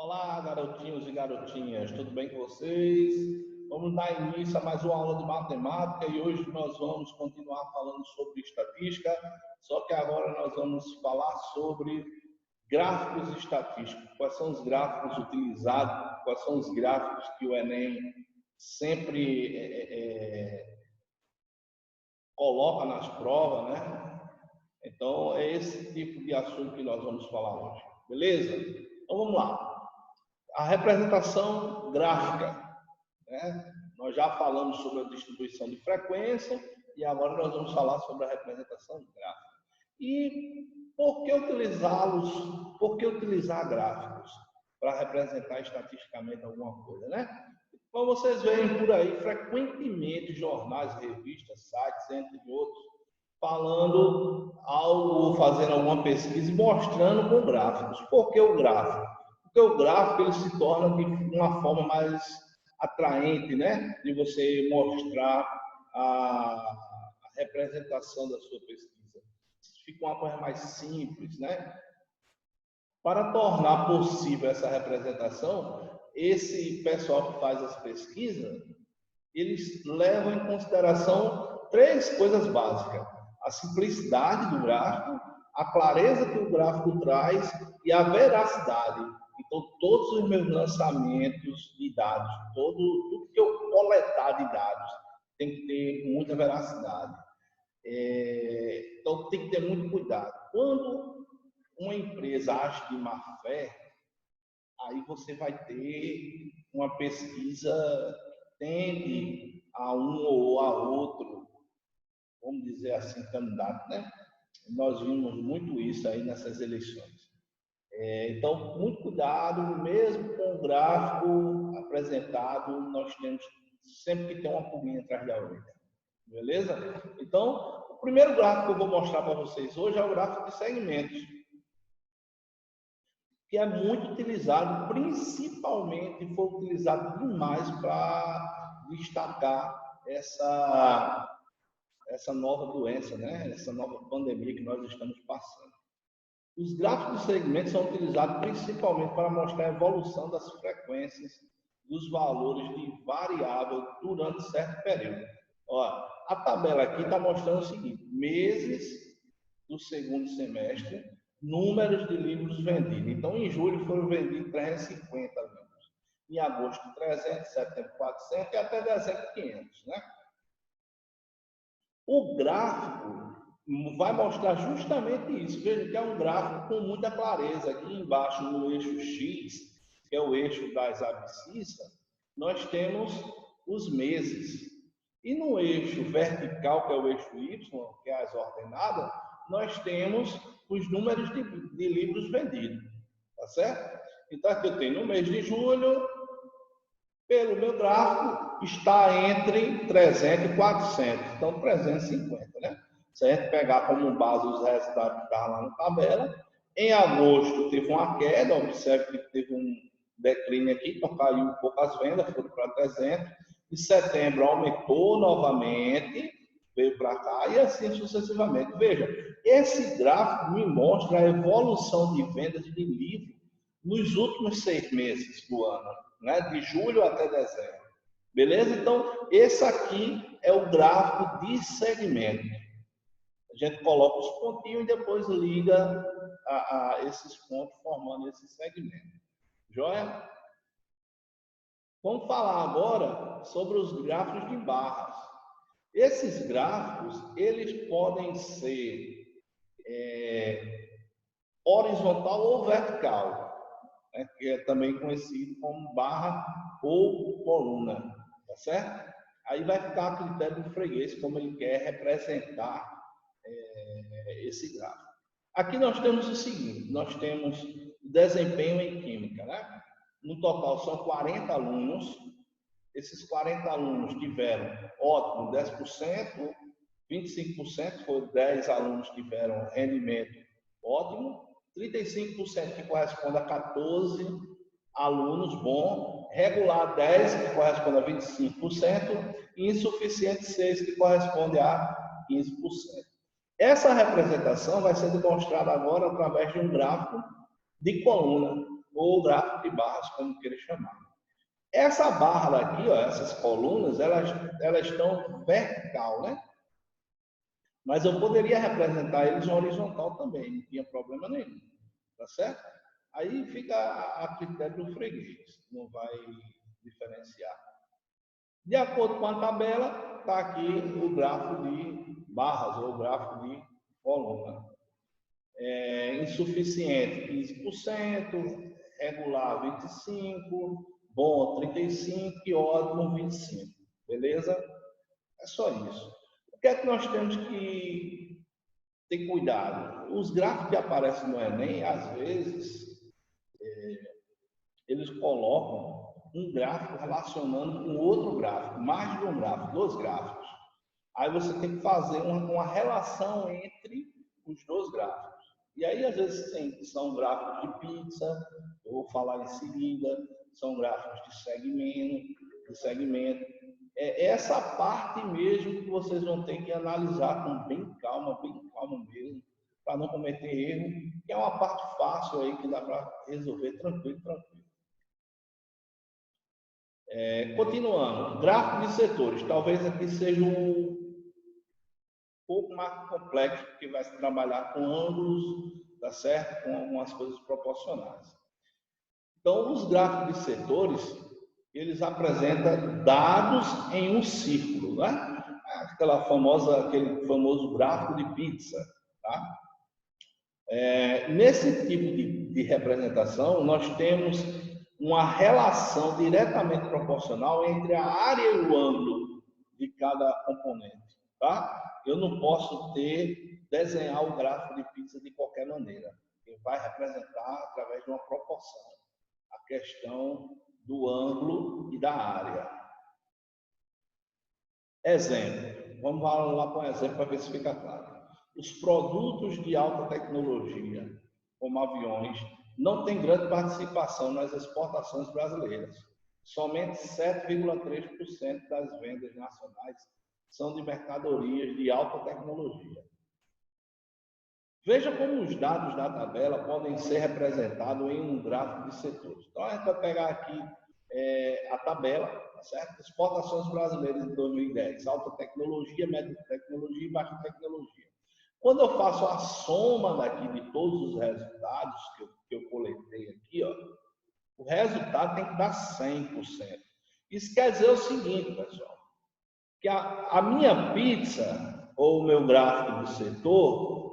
Olá, garotinhos e garotinhas, tudo bem com vocês? Vamos dar início a mais uma aula de matemática e hoje nós vamos continuar falando sobre estatística, só que agora nós vamos falar sobre gráficos estatísticos. Quais são os gráficos utilizados, quais são os gráficos que o Enem sempre coloca nas provas, né? Então, é esse tipo de assunto que nós vamos falar hoje, beleza? Então, vamos lá. A representação gráfica, né? Nós já falamos sobre a distribuição de frequência e agora nós vamos falar sobre a representação gráfica. E por que utilizá-los? Por que utilizar gráficos para representar estatisticamente alguma coisa, né? Como vocês veem por aí, frequentemente jornais, revistas, sites, entre outros, falando algo, fazendo alguma pesquisa e mostrando com gráficos. Por que o gráfico? Porque o gráfico ele se torna de uma forma mais atraente, né? De você mostrar a representação da sua pesquisa. Fica uma coisa mais simples, né? Para tornar possível essa representação, esse pessoal que faz as pesquisas, eles levam em consideração três coisas básicas: a simplicidade do gráfico, a clareza que o gráfico traz e a veracidade. Então, todos os meus lançamentos de dados, tudo que eu coletar de dados, tem que ter muita veracidade. Então, tem que ter muito cuidado. Quando uma empresa age de má fé, aí você vai ter uma pesquisa que tende a um ou a outro, vamos dizer assim, candidato, né? Nós vimos muito isso aí nessas eleições. Então, muito cuidado, mesmo com o gráfico apresentado, nós temos sempre que ter uma pulguinha atrás da orelha, beleza? Então, o primeiro gráfico que eu vou mostrar para vocês hoje é o gráfico de segmentos, que é muito utilizado, principalmente foi utilizado demais para destacar essa nova doença, né? Essa nova pandemia que nós estamos passando. Os gráficos de segmentos são utilizados principalmente para mostrar a evolução das frequências dos valores de variável durante certo período. Ó, a tabela aqui está mostrando o seguinte: meses do segundo semestre, números de livros vendidos. Então, em julho foram vendidos 350 livros, em agosto 300, setembro 400 e até dezembro 500, né? O gráfico vai mostrar justamente isso. Veja que é um gráfico com muita clareza. Aqui embaixo, no eixo X, que é o eixo das abscissas, nós temos os meses. E no eixo vertical, que é o eixo Y, que é as ordenadas, nós temos os números de livros vendidos. Tá certo? Então, aqui eu tenho no mês de julho, pelo meu gráfico, está entre 300 e 400. Então, 350, né? Se a gente pegar como base os resultados que estavam lá na tabela, em agosto teve uma queda, observe que teve um declínio aqui, então caiu um pouco as vendas, foram para 300. Em setembro aumentou novamente, veio para cá e assim sucessivamente. Veja, esse gráfico me mostra a evolução de vendas de livro nos últimos 6 meses do ano, né? De julho até dezembro. Beleza? Então, esse aqui é o gráfico de segmento. A gente coloca os pontinhos e depois liga a esses pontos formando esse segmento. Joia? Vamos falar agora sobre os gráficos de barras. Esses gráficos, eles podem ser horizontal ou vertical, né? Que é também conhecido como barra ou coluna, tá certo? Aí vai ficar a critério do freguês, como ele quer representar esse gráfico. Aqui nós temos o seguinte: nós temos desempenho em química, né? No total são 40 alunos. Esses 40 alunos tiveram ótimo 10%, 25% foram 10 alunos que tiveram rendimento ótimo, 35% que corresponde a 14 alunos bom, regular 10 que corresponde a 25% e insuficiente 6 que corresponde a 15%. Essa representação vai ser demonstrada agora através de um gráfico de coluna. ou gráfico de barras, como queira chamar. Essa barra daqui, ó, essas colunas, elas estão vertical, né? Mas eu poderia representar eles horizontal também, não tinha problema nenhum, tá certo? Aí fica a critério do freguês, não vai diferenciar. De acordo com a tabela, está aqui o gráfico de barras ou o gráfico de coluna. Insuficiente 15%, regular 25%, bom 35% e ótimo 25%. Beleza? É só isso. O que é que nós temos que ter cuidado? Os gráficos que aparecem no Enem, às vezes, eles colocam um gráfico relacionando com outro gráfico, mais de um gráfico, 2 gráficos. Aí você tem que fazer uma relação entre os 2 gráficos. E aí, às vezes, são gráficos de pizza, eu vou falar em seguida, são gráficos de segmento. É essa parte mesmo que vocês vão ter que analisar com bem calma mesmo, para não cometer erro, que é uma parte fácil aí que dá para resolver tranquilo. Continuando, gráfico de setores, talvez aqui seja um pouco mais complexo, porque vai se trabalhar com ângulos, tá certo? Com algumas coisas proporcionais. Então, os gráficos de setores, eles apresentam dados em um círculo, né? Aquele famoso gráfico de pizza, tá? Nesse tipo de representação, nós temos uma relação diretamente proporcional entre a área e o ângulo de cada componente, tá? Eu não posso desenhar o gráfico de pizza de qualquer maneira. Ele vai representar através de uma proporção a questão do ângulo e da área. Exemplo. Vamos lá para um exemplo para ver se fica claro. Os produtos de alta tecnologia, como aviões, não têm grande participação nas exportações brasileiras. Somente 7,3% das vendas nacionais são de mercadorias de alta tecnologia. Veja como os dados da tabela podem ser representados em um gráfico de setores. Então, a gente vai pegar aqui a tabela, tá certo? Exportações brasileiras em 2010, alta tecnologia, média tecnologia e baixa tecnologia. Quando eu faço a soma daqui de todos os resultados que eu coletei aqui, ó, o resultado tem que dar 100%. Isso quer dizer o seguinte, pessoal, que a minha pizza, ou o meu gráfico do setor,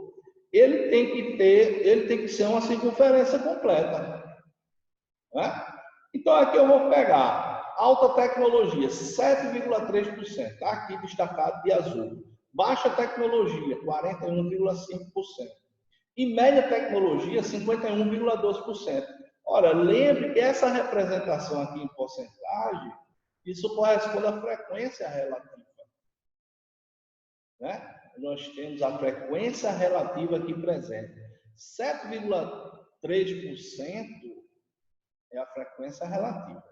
ele tem que ser uma circunferência completa, né? Então, aqui eu vou pegar alta tecnologia, 7,3%, está aqui destacado de azul. Baixa tecnologia, 41,5%. E média tecnologia, 51,2%. Ora, lembre que essa representação aqui em porcentagem, isso corresponde à frequência relativa, né? Nós temos a frequência relativa aqui presente. 7,3% é a frequência relativa.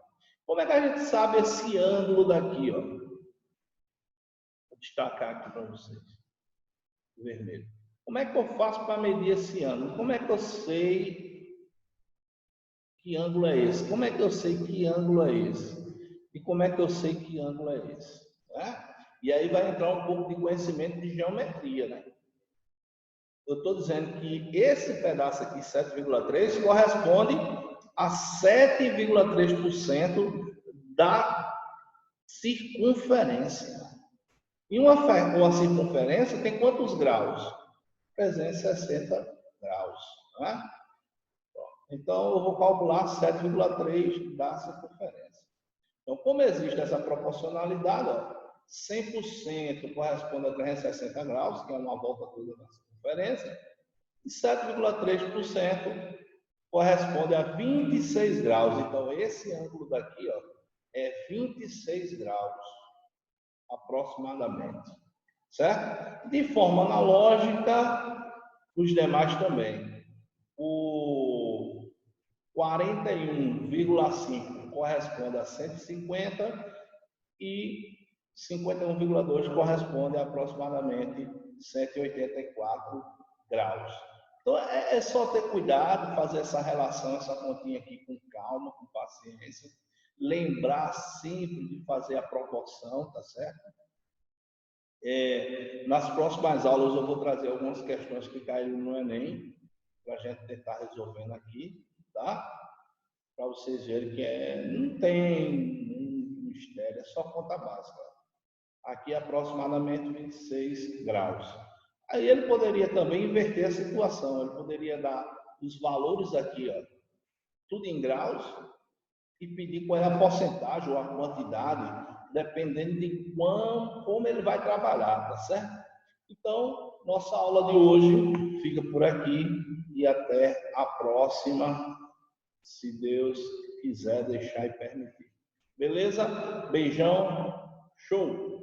Como é que a gente sabe esse ângulo daqui, ó? Vou destacar aqui para vocês. O vermelho. Como é que eu faço para medir esse ângulo? Como é que eu sei que ângulo é esse? Como é que eu sei que ângulo é esse? E como é que eu sei que ângulo é esse? Né? E aí vai entrar um pouco de conhecimento de geometria, né? Eu estou dizendo que esse pedaço aqui, 7,3, corresponde a 7,3% da circunferência. E uma circunferência tem quantos graus? 360 graus. Né? Então, eu vou calcular 7,3 da circunferência. Então, como existe essa proporcionalidade, ó, 100% corresponde a 360 graus, que é uma volta toda da circunferência, e 7,3% corresponde a 26 graus. Então, esse ângulo daqui, ó, é 26 graus, aproximadamente. Certo? De forma analógica, os demais também. O 41,5 corresponde a 150 e 51,2 corresponde a aproximadamente 184 graus. Então, é só ter cuidado, fazer essa relação, essa continha aqui com calma, com paciência. Lembrar sempre de fazer a proporção, tá certo? Nas próximas aulas eu vou trazer algumas questões que caíram no Enem, para a gente tentar resolvendo aqui, tá? Para vocês verem que não tem mistério, é só conta básica. Aqui aproximadamente 26 graus. Aí ele poderia também inverter a situação, ele poderia dar os valores aqui, ó, tudo em graus, e pedir qual é a porcentagem ou a quantidade, dependendo de como ele vai trabalhar, tá certo? Então, nossa aula de hoje fica por aqui e até a próxima, se Deus quiser deixar e permitir. Beleza? Beijão, show!